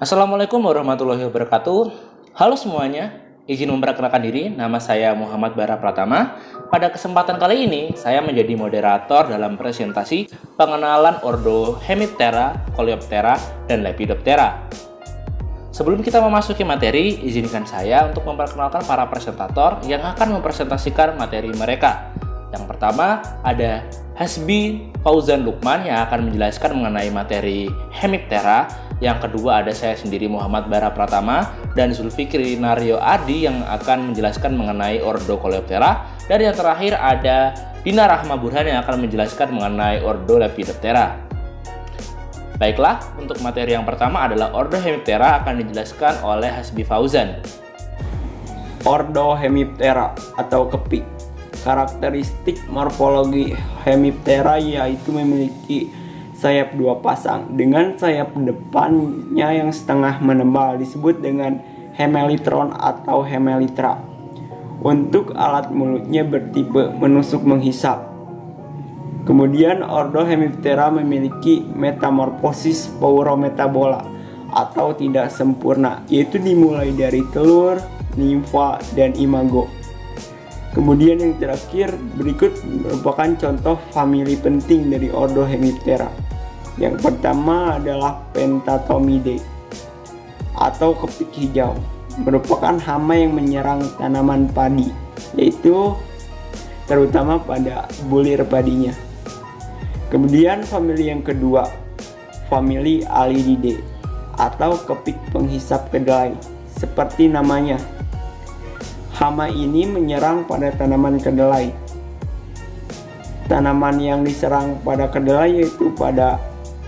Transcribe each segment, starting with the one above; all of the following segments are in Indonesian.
Assalamualaikum warahmatullahi wabarakatuh. Halo semuanya, izin memperkenalkan diri, nama saya Muhammad Bara Pratama. Pada kesempatan kali ini, saya menjadi moderator dalam presentasi pengenalan ordo Hemiptera, Coleoptera, dan Lepidoptera. Sebelum kita memasuki materi, izinkan saya untuk memperkenalkan para presentator yang akan mempresentasikan materi mereka. Yang pertama ada Hasbi Fauzan Lukman yang akan menjelaskan mengenai materi Hemiptera. Yang kedua ada saya sendiri Muhammad Bara Pratama dan Zulfikri Naryo Adi yang akan menjelaskan mengenai ordo Coleoptera. Dan yang terakhir ada Dina Rahma Burhan yang akan menjelaskan mengenai ordo Lepidoptera. Baiklah, untuk materi yang pertama adalah ordo Hemiptera akan dijelaskan oleh Hasbi Fauzan. Ordo Hemiptera atau kepik. Karakteristik morfologi Hemiptera yaitu memiliki sayap dua pasang dengan sayap depannya yang setengah menebal disebut dengan hemelitron atau hemelitra. Untuk alat mulutnya bertipe menusuk menghisap. Kemudian ordo Hemiptera memiliki metamorfosis paurometabola atau tidak sempurna, yaitu dimulai dari telur, nimfa, dan imago. Kemudian yang terakhir berikut merupakan contoh famili penting dari ordo Hemiptera. Yang pertama adalah Pentatomidae atau kepik hijau, merupakan hama yang menyerang tanaman padi, yaitu terutama pada bulir padinya. Kemudian famili yang kedua, famili Alididae atau kepik penghisap kedelai. Seperti namanya, hama ini menyerang pada tanaman kedelai. Tanaman yang diserang pada kedelai yaitu pada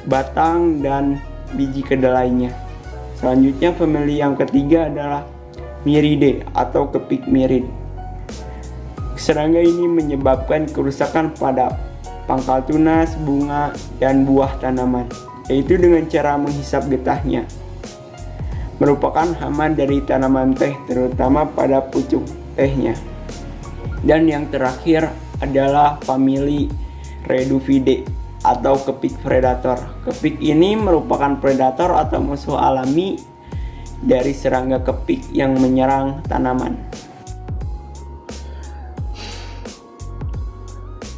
batang dan biji kedelainya. Selanjutnya famili yang ketiga adalah Miridae atau kepik mirid. Serangga ini menyebabkan kerusakan pada pangkal tunas, bunga, dan buah tanaman, yaitu dengan cara menghisap getahnya. Merupakan hama dari tanaman teh, terutama pada pucuk tehnya. Dan yang terakhir adalah famili Reduvidae atau kepik predator. Kepik ini merupakan predator atau musuh alami dari serangga kepik yang menyerang tanaman.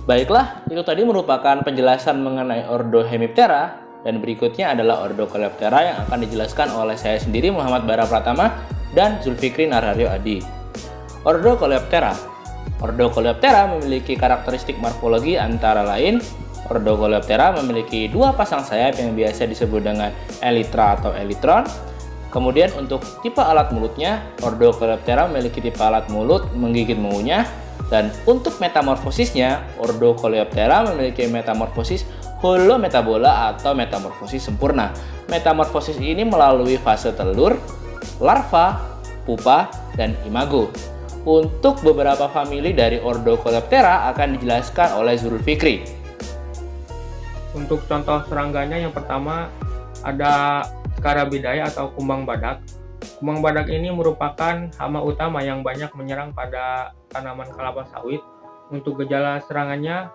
Baiklah, itu tadi merupakan penjelasan mengenai ordo Hemiptera. Dan berikutnya adalah ordo Coleoptera yang akan dijelaskan oleh saya sendiri Muhammad Bara Pratama dan Zulfikri Naryo Adi. Ordo Coleoptera. Ordo Coleoptera memiliki karakteristik morfologi antara lain ordo Coleoptera memiliki dua pasang sayap yang biasa disebut dengan elytra atau elytron. Kemudian untuk tipe alat mulutnya, ordo Coleoptera memiliki tipe alat mulut menggigit mengunyah. Dan untuk metamorfosisnya, ordo Coleoptera memiliki metamorfosis holometabola atau metamorfosis sempurna. Metamorfosis ini melalui fase telur, larva, pupa, dan imago. Untuk beberapa famili dari ordo Coleoptera akan dijelaskan oleh Zulfikri. Untuk contoh serangganya yang pertama ada Scarabidae atau kumbang badak. Kumbang badak ini merupakan hama utama yang banyak menyerang pada tanaman kelapa sawit. Untuk gejala serangannya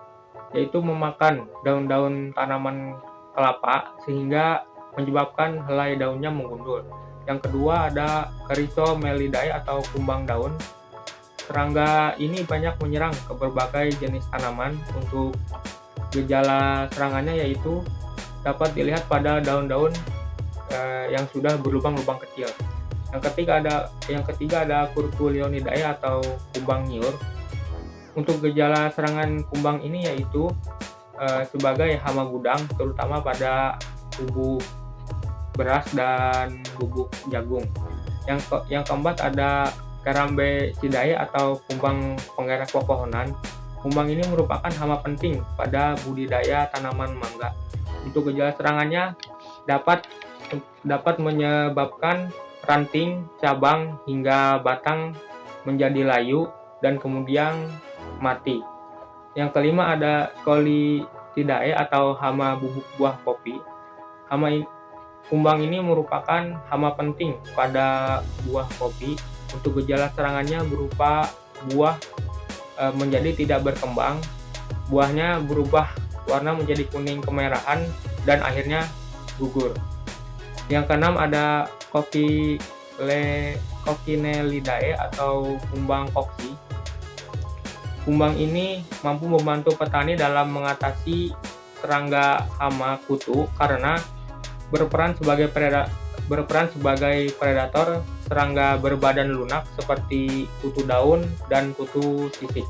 yaitu memakan daun-daun tanaman kelapa sehingga menyebabkan helai daunnya menggundul. Yang kedua ada Chrysomelidae atau kumbang daun. Serangga ini banyak menyerang ke berbagai jenis tanaman. Untuk gejala serangannya yaitu dapat dilihat pada daun-daun yang sudah berlubang-lubang kecil. Yang ketiga ada Curculionidae atau kumbang nyiur. Untuk gejala serangan kumbang ini yaitu sebagai hama gudang, terutama pada bubuk beras dan bubuk jagung. Yang keempat ada Carambecidae atau kumbang penggerak pepohonan. Kumbang ini merupakan hama penting pada budidaya tanaman mangga. Untuk gejala serangannya dapat menyebabkan ranting, cabang, hingga batang menjadi layu dan kemudian mati. Yang kelima ada Scolitidae atau hama bubuk buah kopi. Kumbang ini merupakan hama penting pada buah kopi. Untuk gejala serangannya berupa buah menjadi tidak berkembang, buahnya berubah warna menjadi kuning kemerahan dan akhirnya gugur. Yang keenam ada Coccinellidae atau kumbang koksi. Kumbang ini mampu membantu petani dalam mengatasi serangga hama kutu karena berperan sebagai predator serangga berbadan lunak seperti kutu daun dan kutu sisik.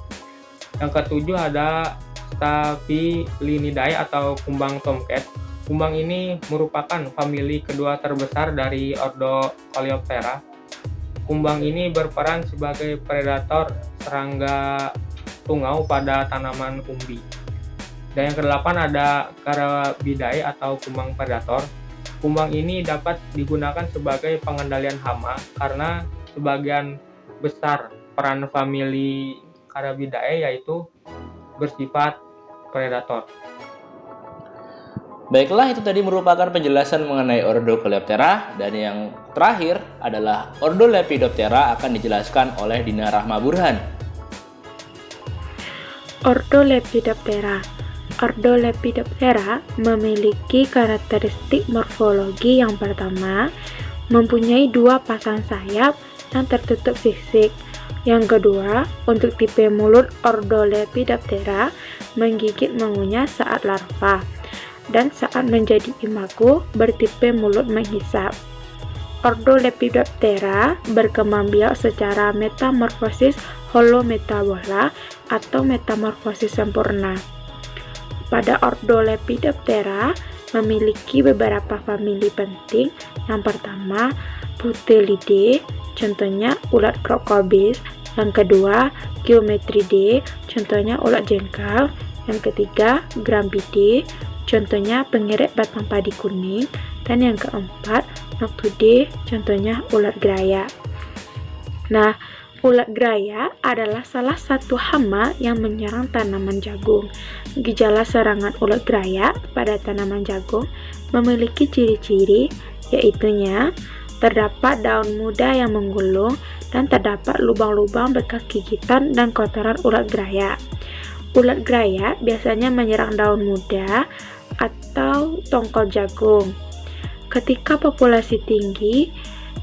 Yang ketujuh ada Staphylidae atau kumbang tomcat. Kumbang ini merupakan famili kedua terbesar dari ordo Coleoptera. Kumbang ini berperan sebagai predator serangga tungau pada tanaman umbi. Dan yang kedelapan ada Carabidae atau kumbang predator. Kumbang ini dapat digunakan sebagai pengendalian hama karena sebagian besar peran famili Carabidae yaitu bersifat predator. Baiklah, itu tadi merupakan penjelasan mengenai ordo Coleoptera, dan yang terakhir adalah ordo Lepidoptera akan dijelaskan oleh Dina Rahma Burhan. Ordo Lepidoptera. Ordo Lepidoptera memiliki karakteristik morfologi yang pertama, mempunyai dua pasang sayap yang tertutup sisik. Yang kedua, untuk tipe mulut ordo Lepidoptera menggigit mengunyah saat larva, dan saat menjadi imago bertipe mulut menghisap. Ordo Lepidoptera berkembang biak secara metamorfosis holometabola atau metamorfosis sempurna. Pada ordo Lepidoptera memiliki beberapa famili penting. Yang pertama, Putellidae, contohnya ulat Crocobis. Yang kedua, Geometridae, contohnya ulat jengkal. Yang ketiga, Grampidae, contohnya pengerek batang padi kuning. Dan yang keempat, Noctuidae, contohnya ulat geraya. Nah, ulat geraya adalah salah satu hama yang menyerang tanaman jagung. Gejala serangan ulat geraya pada tanaman jagung memiliki ciri-ciri, yaitunya terdapat daun muda yang menggulung dan terdapat lubang-lubang bekas gigitan dan kotoran ulat geraya. Ulat geraya biasanya menyerang daun muda atau tongkol jagung. Ketika populasi tinggi,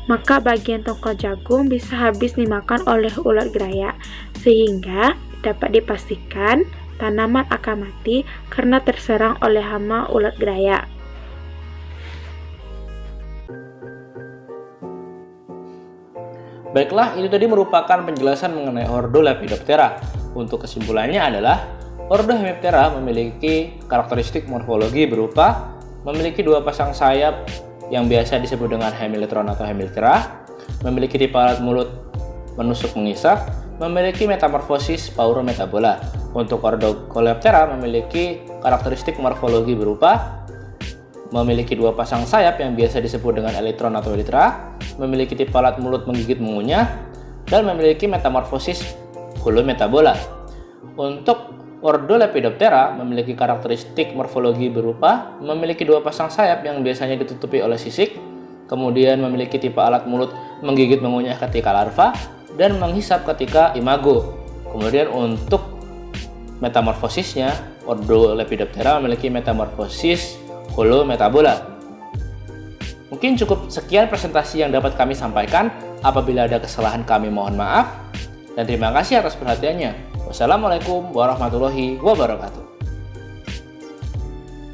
maka bagian tongkol jagung bisa habis dimakan oleh ulat geraya, sehingga dapat dipastikan tanaman akan mati karena terserang oleh hama ulat geraya. Baiklah, itu tadi merupakan penjelasan mengenai ordo Lepidoptera. Untuk kesimpulannya adalah ordo Hemiptera memiliki karakteristik morfologi berupa memiliki dua pasang sayap yang biasa disebut dengan hemilitron atau hemiltera, memiliki tipe alat mulut menusuk mengisap, memiliki metamorfosis paurometabola. Untuk ordo Coleoptera memiliki karakteristik morfologi berupa memiliki dua pasang sayap yang biasa disebut dengan elytron atau elytra, memiliki tipe alat mulut menggigit mengunyah, dan memiliki metamorfosis holometabola. Untuk ordo Lepidoptera memiliki karakteristik morfologi berupa memiliki dua pasang sayap yang biasanya ditutupi oleh sisik, kemudian memiliki tipe alat mulut menggigit mengunyah ketika larva, dan menghisap ketika imago. Kemudian untuk metamorfosisnya, ordo Lepidoptera memiliki metamorfosis holometabola. Mungkin cukup sekian presentasi yang dapat kami sampaikan. Apabila ada kesalahan kami mohon maaf, dan terima kasih atas perhatiannya. Wassalamualaikum warahmatullahi wabarakatuh.